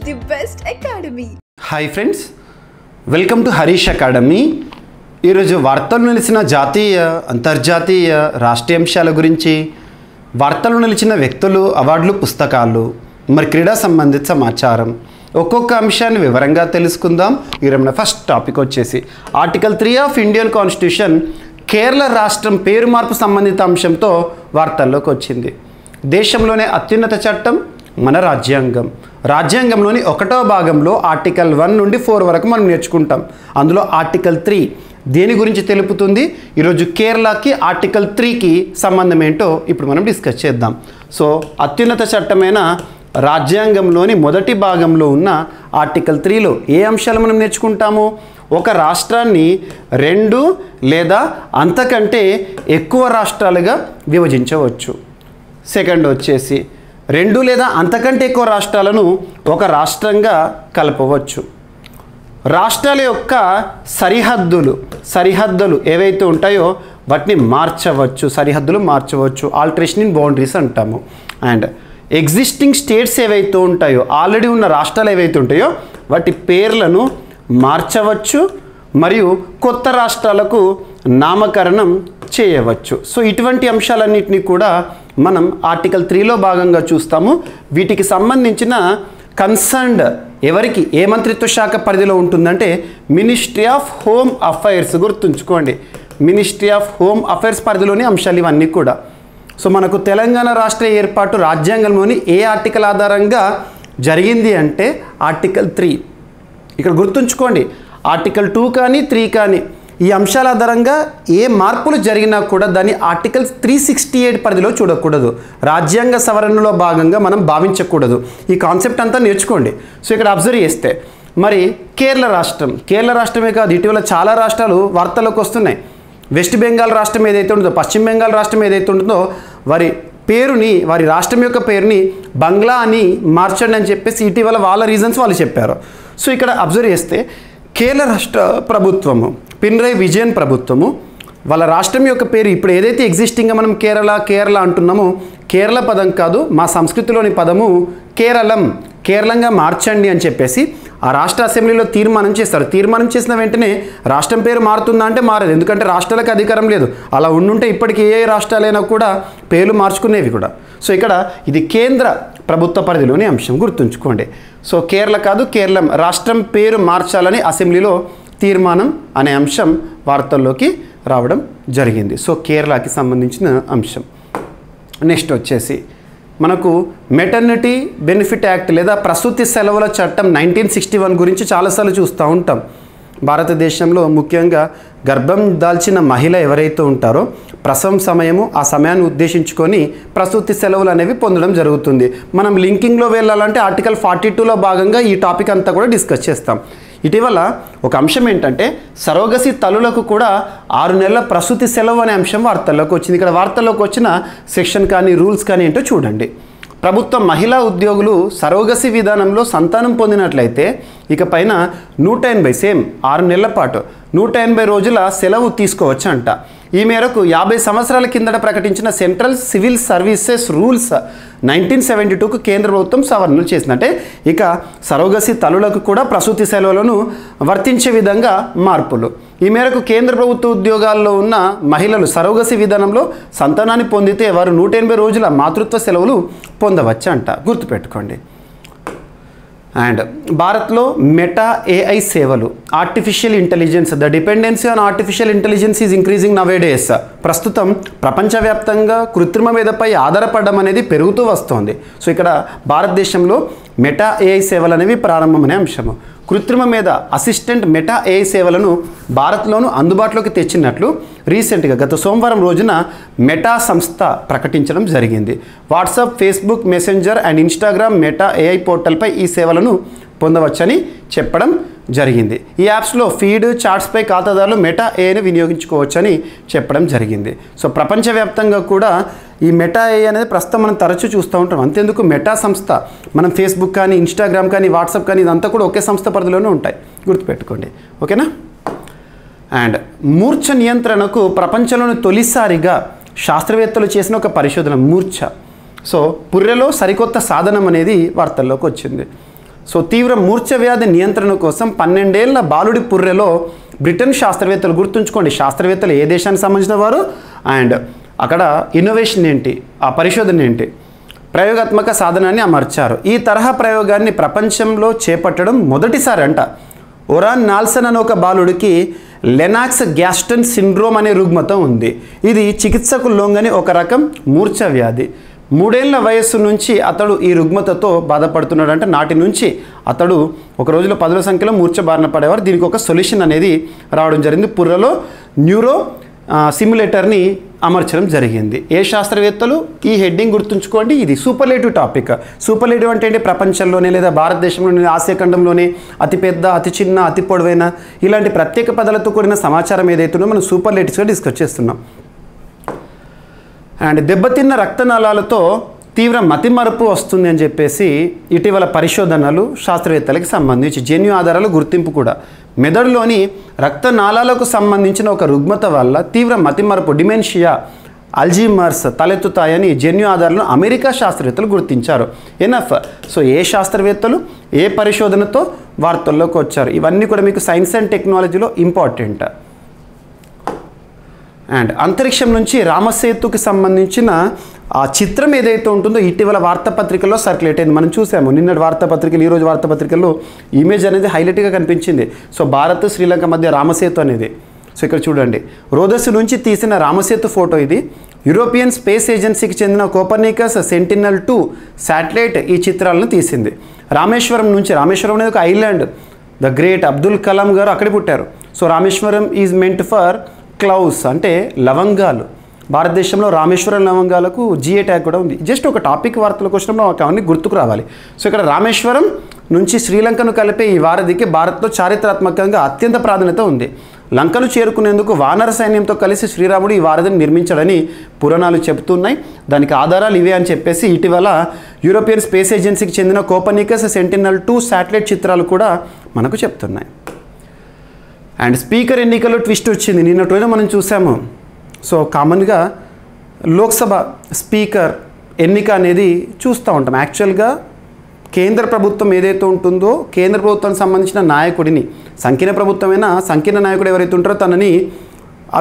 the best academy. Hi friends, welcome to Harish academy. ఈరోజు వార్తలు నిలిచిన జాతీయ అంతర్జాతీయ రాష్ట్రీయ అంశాల గురించి, వార్తలు నిలిచిన వ్యక్తులు, అవార్డులు, పుస్తకాలు, మరి క్రీడా సంబంధిత సమాచారం, ఒక్కొక్క అంశాన్ని వివరంగా తెలుసుకుందాం. ఈరోజు మన ఫస్ట్ టాపిక్ వచ్చేసి article 3 of Indian constitution Kerala రాష్ట్రం పేరు మార్పు సంబంధిత అంశంతో వార్తల్లోకి వచ్చింది. దేశంలోనే అత్యున్నత చట్టం మన రాజ్యాంగం. రాజ్యాంగంలోని 1వ భాగంలో ఆర్టికల్ 1 నుండి 4 వరకు మనం నేర్చుకుంటాం. అందులో ఆర్టికల్ 3 దేని గురించి తెలుపుతుంది? ఈరోజు కేరళకి ఆర్టికల్ 3కి సంబంధం ఏంటో ఇప్పుడు మనం డిస్కస్ చేద్దాం. సో అత్యున్నత చట్టమైన రాజ్యాంగంలోని మొదటి భాగంలో ఉన్న ఆర్టికల్ 3లో ఏ అంశాలు మనం నేర్చుకుంటాము? ఒక రాష్ట్రాన్ని 2 లేదా అంతకంటే ఎక్కువ రాష్ట్రాలుగా విభజించవచ్చు. సెకండ్ వచ్చేసి 2 లేదా అంతకంటే ఎక్కువ రాష్ట్రాలను ఒక రాష్ట్రంగా కలపవచ్చు. రాష్ట్రాల యొక్క సరిహద్దులు ఏవైతే ఉంటాయో వాటిని మార్చవచ్చు. సరిహద్దులు మార్చవచ్చు, ఆల్టరేషన్ ఇన్ బౌండరీస్ అంటాము. అండ్ ఎగ్జిస్టింగ్ స్టేట్స్ ఏవైతే ఉంటాయో, ఆల్రెడీ ఉన్న రాష్ట్రాలు ఏవైతే ఉంటాయో వాటి పేర్లను మార్చవచ్చు మరియు కొత్త రాష్ట్రాలకు నామకరణం చేయవచ్చు. సో ఇటువంటి అంశాలన్నింటినీ కూడా మనం ఆర్టికల్ 3లో భాగంగా చూస్తాము. వీటికి సంబంధించిన కన్సర్న్డ్ ఎవరికి, ఏ మంత్రిత్వ శాఖ పరిధిలో ఉంటుందంటే మినిస్ట్రీ ఆఫ్ హోమ్ అఫైర్స్. గుర్తుంచుకోండి, మినిస్ట్రీ ఆఫ్ హోమ్ అఫైర్స్ పరిధిలోని అంశాలు ఇవన్నీ కూడా. సో మనకు తెలంగాణ రాష్ట్ర ఏర్పాటు రాజ్యాంగంలోని ఏ ఆర్టికల్ ఆధారంగా జరిగింది అంటే ఆర్టికల్ 3. ఇక్కడ గుర్తుంచుకోండి, ఆర్టికల్ 2 కానీ 3 కానీ ఈ అంశాల ఆధారంగా ఏ మార్పులు జరిగినా కూడా దాన్ని ఆర్టికల్ 368 పరిధిలో చూడకూడదు. రాజ్యాంగ సవరణలో భాగంగా మనం భావించకూడదు. ఈ కాన్సెప్ట్ అంతా నేర్చుకోండి. సో ఇక్కడ అబ్జర్వ్ చేస్తే మరి కేరళ రాష్ట్రమే కాదు, ఇటీవల చాలా రాష్ట్రాలు వార్తల్లోకి వస్తున్నాయి. వెస్ట్ బెంగాల్ రాష్ట్రం ఏదైతే ఉంటుందో, పశ్చిమ బెంగాల్ రాష్ట్రం ఏదైతే ఉంటుందో వారి రాష్ట్రం యొక్క పేరుని బంగ్లా అని మార్చండి అని చెప్పేసి ఇటీవల వాళ్ళ రీజన్స్ వాళ్ళు చెప్పారు. సో ఇక్కడ అబ్జర్వ్ చేస్తే కేరళ రాష్ట్ర ప్రభుత్వము, పినరయి విజయన్ ప్రభుత్వము, వాళ్ళ రాష్ట్రం యొక్క పేరు ఇప్పుడు ఏదైతే ఎగ్జిస్టింగ్గా మనం కేరళ అంటున్నామో, కేరళ పదం కాదు, మా సంస్కృతిలోని పదము కేరళంగా మార్చండి అని చెప్పేసి ఆ రాష్ట్ర అసెంబ్లీలో తీర్మానం చేస్తారు. తీర్మానం చేసిన వెంటనే రాష్ట్రం పేరు మారుతుందా అంటే మారదు, ఎందుకంటే రాష్ట్రాలకు అధికారం లేదు. అలా ఉండుంటే ఇప్పటికీ ఏ రాష్ట్రాలైనా కూడా పేర్లు మార్చుకునేవి కూడా. సో ఇక్కడ ఇది కేంద్ర ప్రభుత్వ పరిధిలోని అంశం, గుర్తుంచుకోండి. సో కేరళ కాదు, కేరళం రాష్ట్రం పేరు మార్చాలని అసెంబ్లీలో తీర్మానం అనే అంశం వార్తల్లోకి రావడం జరిగింది. సో కేరళకి సంబంధించిన అంశం. నెక్స్ట్ వచ్చేసి మనకు మెటర్నిటీ బెనిఫిట్ యాక్ట్ లేదా ప్రసూతి సెలవుల చట్టం 1961 గురించి చాలాసార్లు చూస్తూ ఉంటాం. భారతదేశంలో ముఖ్యంగా గర్భం దాల్చిన మహిళ ఎవరైతే ఉంటారో ప్రసవం సమయము, ఆ సమయాన్ని ఉద్దేశించుకొని ప్రసూతి సెలవులు అనేవి పొందడం జరుగుతుంది. మనం లింకింగ్లో వెళ్ళాలంటే ఆర్టికల్ 42లో భాగంగా ఈ టాపిక్ అంతా కూడా డిస్కస్ చేస్తాం. ఇటీవల ఒక అంశం ఏంటంటే సరోగసి తల్లులకు కూడా 6 నెలల ప్రసూతి సెలవు అనే అంశం వార్తల్లోకి వచ్చింది. ఇక్కడ వార్తల్లోకి వచ్చిన సెక్షన్ కానీ రూల్స్ కానీ ఏంటో చూడండి. ప్రభుత్వ మహిళా ఉద్యోగులు సరోగసి విధానంలో సంతానం పొందినట్లయితే ఇక పైన 180 సేమ్ 6 నెలల పాటు 180 రోజుల సెలవు తీసుకోవచ్చు అంట. ఈ మేరకు 50 సంవత్సరాల కిందట ప్రకటించిన సెంట్రల్ సివిల్ సర్వీసెస్ రూల్స్ 1972కు కేంద్ర ప్రభుత్వం సవరణలు చేసిందంటే ఇక సరోగసి తల్లులకు కూడా ప్రసూతి సెలవులను వర్తించే విధంగా మార్పులు. ఈ మేరకు కేంద్ర ప్రభుత్వ ఉద్యోగాల్లో ఉన్న మహిళలు సరోగసి విధానంలో సంతానాన్ని పొందితే వారు 180 రోజుల మాతృత్వ సెలవులు పొందవచ్చు అంట, గుర్తుపెట్టుకోండి. అండ్ భారత్లో మెటా AI సేవలు, artificial intelligence, the dependency on artificial intelligence is increasing nowadays. ప్రస్తుతం ప్రపంచవ్యాప్తంగా కృత్రిమ మేధపై ఆధారపడడం అనేది పెరుగుతూ వస్తోంది. సో ఇక్కడ భారతదేశంలో మెటా AI సేవలు అనేవి ప్రారంభమనే అంశము. కృత్రిమ మేధ అసిస్టెంట్ మెటా AI సేవలను భారత్లోనూ అందుబాటులోకి తెచ్చినట్లు రీసెంట్గా గత సోమవారం రోజున మెటా సంస్థ ప్రకటించడం జరిగింది. WhatsApp, Facebook, messenger and Instagram meta AI పోర్టల్పై ఈ సేవలను పొందవచ్చని చెప్పడం జరిగింది. ఈ యాప్స్లో ఫీడ్, చాట్స్పై ఖాతాదారులు మెటా AIని వినియోగించుకోవచ్చని చెప్పడం జరిగింది. సో ప్రపంచవ్యాప్తంగా కూడా ఈ మెటా AI అనేది ప్రస్తుతం మనం తరచూ చూస్తూ ఉంటాం. అంతేందుకు మెటా సంస్థ మనం ఫేస్బుక్ కానీ, ఇన్స్టాగ్రామ్ కానీ, వాట్సాప్ కానీ ఇదంతా కూడా ఒకే సంస్థ పరిధిలోనే ఉంటాయి, గుర్తుపెట్టుకోండి. ఓకేనా? అండ్ మూర్ఛ నియంత్రణకు ప్రపంచంలోని తొలిసారిగా శాస్త్రవేత్తలు చేసిన ఒక పరిశోధన మూర్ఛ. సో పుర్రెలో సరికొత్త సాధనం అనేది వార్తల్లోకి వచ్చింది. సో తీవ్ర మూర్ఛ వ్యాధి నియంత్రణ కోసం 12 ఏళ్ల బాలుడి పుర్రెలో బ్రిటన్ శాస్త్రవేత్తలు, గుర్తుంచుకోండి శాస్త్రవేత్తలు ఏ దేశానికి సంబంధించిన వారు అండ్ అక్కడ ఇన్నోవేషన్ ఏంటి, ఆ పరిశోధన ఏంటి, ప్రయోగాత్మక సాధనాన్ని అమర్చారు. ఈ తరహా ప్రయోగాన్ని ప్రపంచంలో చేపట్టడం మొదటిసారి అంట. ఒరాన్ నాల్సన్ అనే ఒక బాలుడికి లెనాక్స్ గ్యాస్టన్ సిండ్రోమ్ అనే రుగ్మత ఉంది. ఇది చికిత్సకు లొంగని ఒక రకం మూర్ఛ వ్యాధి. 3 ఏళ్ల వయస్సు నుంచి అతడు ఈ రుగ్మతతో బాధపడుతున్నాడు. అంటే నాటి నుంచి అతడు ఒక రోజులో 10ల సంఖ్యలో మూర్ఛ బారిన పడేవారు. దీనికి ఒక సొల్యూషన్ అనేది రావడం జరిగింది. పుర్రలో న్యూరో సిమ్యులేటర్ని అమర్చడం జరిగింది. ఏ శాస్త్రవేత్తలు, ఈ హెడ్డింగ్ గుర్తుంచుకోండి. ఇది సూపర్లేటివ్ టాపిక్. సూపర్లేటివ్ అంటే ఏంటి? ప్రపంచంలోనే లేదా భారతదేశంలోనే, ఆసియా ఖండంలోనే అతిపెద్ద, అతి చిన్న, అతి పొడవైన ఇలాంటి ప్రత్యేక పదాలతో కూడిన సమాచారం ఏదైతుందో మనం సూపర్లేటివ్స్గా డిస్కస్ చేస్తున్నాం. అండ్ దెబ్బతిన్న రక్తనాళాలతో తీవ్ర మతిమరుపు వస్తుంది అని చెప్పేసి ఇటీవల పరిశోధనలు శాస్త్రవేత్తలకు సంబంధించి జన్యు ఆధారాలు గుర్తింపు కూడా. మెదడులోని రక్తనాళాలకు సంబంధించిన ఒక రుగ్మత వల్ల తీవ్ర మతిమరుపు, డిమెన్షియా, అల్జీమర్స్ తలెత్తుతాయని జన్యు ఆధారాలను అమెరికా శాస్త్రవేత్తలు గుర్తించారు. ఎనఫ్. సో ఏ శాస్త్రవేత్తలు ఏ పరిశోధనతో వార్తల్లోకి వచ్చారు? ఇవన్నీ కూడా మీకు సైన్స్ అండ్ టెక్నాలజీలో ఇంపార్టెంట్. అండ్ అంతరిక్షం నుంచి రామసేతుకి సంబంధించిన ఆ చిత్రం ఏదైతే ఉంటుందో ఇటీవల వార్తాపత్రికల్లో సర్క్యులేట్ అయింది. మనం చూసాము నిన్నటి వార్తాపత్రికలు, ఈరోజు వార్తాపత్రికల్లో ఇమేజ్ అనేది హైలైట్గా కనిపించింది. సో భారత్ శ్రీలంక మధ్య రామసేతు అనేది. సో ఇక్కడ చూడండి, రోదస్ నుంచి తీసిన రామసేతు ఫోటో ఇది. యూరోపియన్ స్పేస్ ఏజెన్సీకి చెందిన కోపర్నికస్ సెంటినల్-2 శాటిలైట్ ఈ చిత్రాలను తీసింది. రామేశ్వరం నుంచి, రామేశ్వరం అనేది ఒక island, the great Abdul Kalam గారు అక్కడే పుట్టారు. So Rameswaram is meant for cloves అంటే లవంగాలు. భారతదేశంలో రామేశ్వరం లవంగాలకు జిఏ ట్యాగ్ కూడా ఉంది. జస్ట్ ఒక టాపిక్ వార్తలకు వచ్చినప్పుడు అవన్నీ గుర్తుకు రావాలి. సో ఇక్కడ రామేశ్వరం నుంచి శ్రీలంకను కలిపే ఈ వారధికి భారత్లో చారిత్రాత్మకంగా అత్యంత ప్రాధాన్యత ఉంది. లంకను చేరుకునేందుకు వానర సైన్యంతో కలిసి శ్రీరాముడు ఈ వారధిని నిర్మించాడని పురాణాలు చెబుతున్నాయి. దానికి ఆధారాలు ఇవే అని చెప్పేసి ఇటీవల యూరోపియన్ స్పేస్ ఏజెన్సీకి చెందిన కోపర్నికస్ సెంటినల్-2 శాటిలైట్ చిత్రాలు కూడా మనకు చెప్తున్నాయి. అండ్ స్పీకర్ ఎన్నికల్లో ట్విస్ట్ వచ్చింది. నిన్నటి రోజు మనం చూసాము. సో కామన్గా లోక్సభ స్పీకర్ ఎన్నిక అనేది చూస్తూ ఉంటాం. యాక్చువల్గా కేంద్ర ప్రభుత్వం ఏదైతే ఉంటుందో కేంద్ర ప్రభుత్వానికి సంబంధించిన నాయకుడిని, సంకీర్ణ ప్రభుత్వమైనా సంకీర్ణ నాయకుడు ఎవరైతే ఉంటారో తనని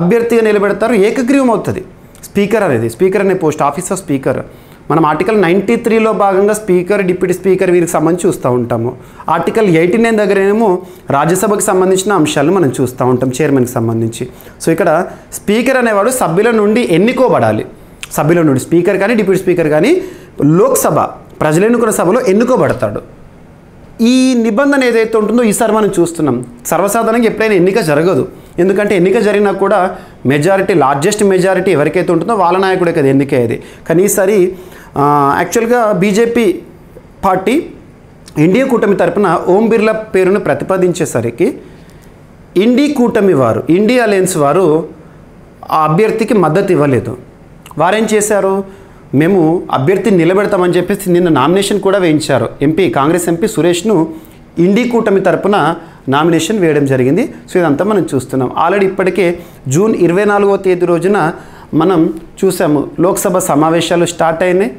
అభ్యర్థిగా నిలబెడతారు. ఏకగ్రీవం అవుతుంది స్పీకర్ అనేది. స్పీకర్ అనే పోస్ట్, ఆఫీస్ ఆఫ్ స్పీకర్. మనం ఆర్టికల్ 93లో భాగంగా స్పీకర్, డిప్యూటీ స్పీకర్ వీరికి సంబంధించి చూస్తూ ఉంటాము. ఆర్టికల్ 89 దగ్గరేమో రాజ్యసభకు సంబంధించిన అంశాలను మనం చూస్తూ ఉంటాం, చైర్మన్కి సంబంధించి. సో ఇక్కడ స్పీకర్ అనేవాడు సభ్యుల నుండి ఎన్నుకోబడాలి. సభ్యుల నుండి స్పీకర్ కానీ డిప్యూటీ స్పీకర్ కానీ లోక్సభ ప్రజలు ఎన్నుకున్న సభలో ఎన్నుకోబడతాడు. ఈ నిబంధన ఏదైతే ఉంటుందో ఈసారి మనం చూస్తున్నాం. సర్వసాధారణంగా ఎప్పుడైనా ఎన్నిక జరగదు. ఎందుకంటే ఎన్నిక జరిగినా కూడా మెజారిటీ, లార్జెస్ట్ మెజారిటీ ఎవరికైతే ఉంటుందో వాళ్ళ నాయకుడే కదా ఎన్నికయ్యేది. కానీ ఈసారి యాక్చువల్గా బీజేపీ పార్టీ ఇండియా కూటమి తరపున ఓం బిర్లా పేరును ప్రతిపాదించేసరికి ఇండి కూటమి వారు, ఇండియా అలయన్స్ వారు ఆ అభ్యర్థికి మద్దతు ఇవ్వలేదు. వారేం చేశారు? మేము అభ్యర్థిని నిలబెడతామని చెప్పేసి నిన్న నామినేషన్ కూడా వేయించారు. కాంగ్రెస్ ఎంపీ సురేష్ను ఇండి కూటమి తరపున నామినేషన్ వేయడం జరిగింది. సో ఇదంతా మనం చూస్తున్నాం. ఆల్రెడీ ఇప్పటికే జూన్ 24వ తేదీ రోజున మనం చూసాము లోక్సభ సమావేశాలు స్టార్ట్ అయినాయి.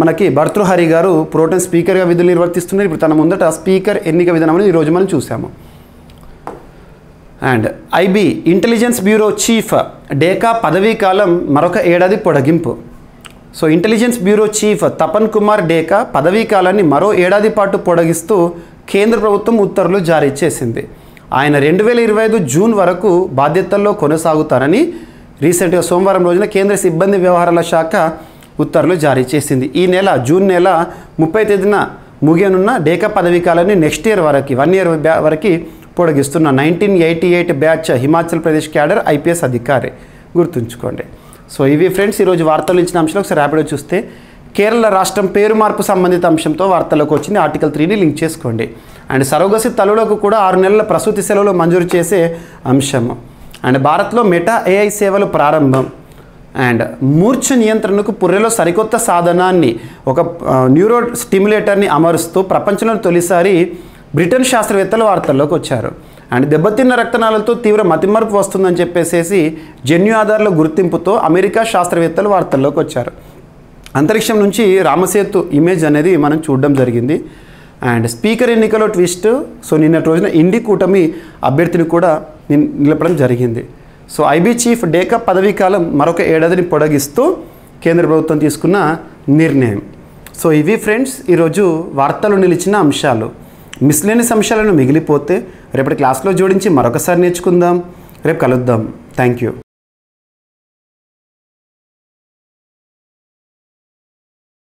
మనకి భర్తృహరి గారు ప్రోటెం స్పీకర్గా విధులు నిర్వర్తిస్తున్నారు. ఇప్పుడు తన ముందట స్పీకర్ ఎన్నిక విధానం అనేది ఈరోజు మనం చూసాము. And IB intelligence bureau chief Deka పదవీ కాలం మరొక ఏడాది పొడిగింపు. So intelligence bureau chief Tapan Kumar Deka పదవీ కాలాన్ని మరో ఏడాది పాటు పొడిగిస్తూ కేంద్ర ప్రభుత్వం ఉత్తర్వులు జారీ చేసింది. ఆయన 2025 జూన్ వరకు బాధ్యతల్లో కొనసాగుతారని రీసెంట్గా సోమవారం రోజున కేంద్ర సిబ్బంది వ్యవహారాల శాఖ ఉత్తర్వులు జారీ చేసింది. ఈ నెల జూన్ నెల 30 తేదీన ముగియనున్న డేకా పదవీ కాలాన్ని నెక్స్ట్ ఇయర్ వరకు 1 ఇయర్ వరకు పొడిగిస్తున్న 1988 batch Himachal Pradesh cadre IPS అధికారి. గుర్తుంచుకోండి. సో ఇవి ఫ్రెండ్స్ ఈరోజు వార్తలు ఇచ్చిన అంశాలు. ఒకసారి ర్యాపిడ్గా చూస్తే కేరళ రాష్ట్రం పేరు మార్పు సంబంధిత అంశంతో వార్తలకు వచ్చింది. ఆర్టికల్ 3ని లింక్ చేసుకోండి. అండ్ సరోగసి తల్లులకు కూడా 6 నెలల ప్రసూతి సెలవులు మంజూరు చేసే అంశం. అండ్ భారత్లో మెటా ఏఐ సేవలు ప్రారంభం. అండ్ మూర్ఛ నియంత్రణకు పుర్రెలో సరికొత్త సాధనాన్ని, ఒక న్యూరో స్టిమ్యులేటర్ని అమరుస్తూ ప్రపంచంలో తొలిసారి బ్రిటన్ శాస్త్రవేత్తలు వార్తల్లోకి వచ్చారు. అండ్ దెబ్బతిన్న రక్తనాళాలతో తీవ్ర మతిమరుపు వస్తుందని చెప్పేసి జన్యు ఆధారాల గుర్తింపుతో అమెరికా శాస్త్రవేత్తలు వార్తల్లోకి వచ్చారు. అంతరిక్షం నుంచి రామసేతు ఇమేజ్ అనేది మనం చూడడం జరిగింది. అండ్ స్పీకర్ ఎన్నికలో ట్విస్ట్. సో నిన్నటి రోజున ఇండి కూటమి అభ్యర్థిని కూడా నిలపడం జరిగింది. సో ఐబీ చీఫ్ డేకా పదవీ కాలం మరొక ఏడాదిని పొడిగిస్తూ కేంద్ర ప్రభుత్వం తీసుకున్న నిర్ణయం. సో ఇవి ఫ్రెండ్స్ ఈరోజు వార్తలు నిలిచిన అంశాలు. మిస్లేనియస్ అంశాలను మిగిలిపోతే రేపటి క్లాస్లో జోడించి మరొకసారి నేర్చుకుందాం. రేపు కలుద్దాం. Thank you.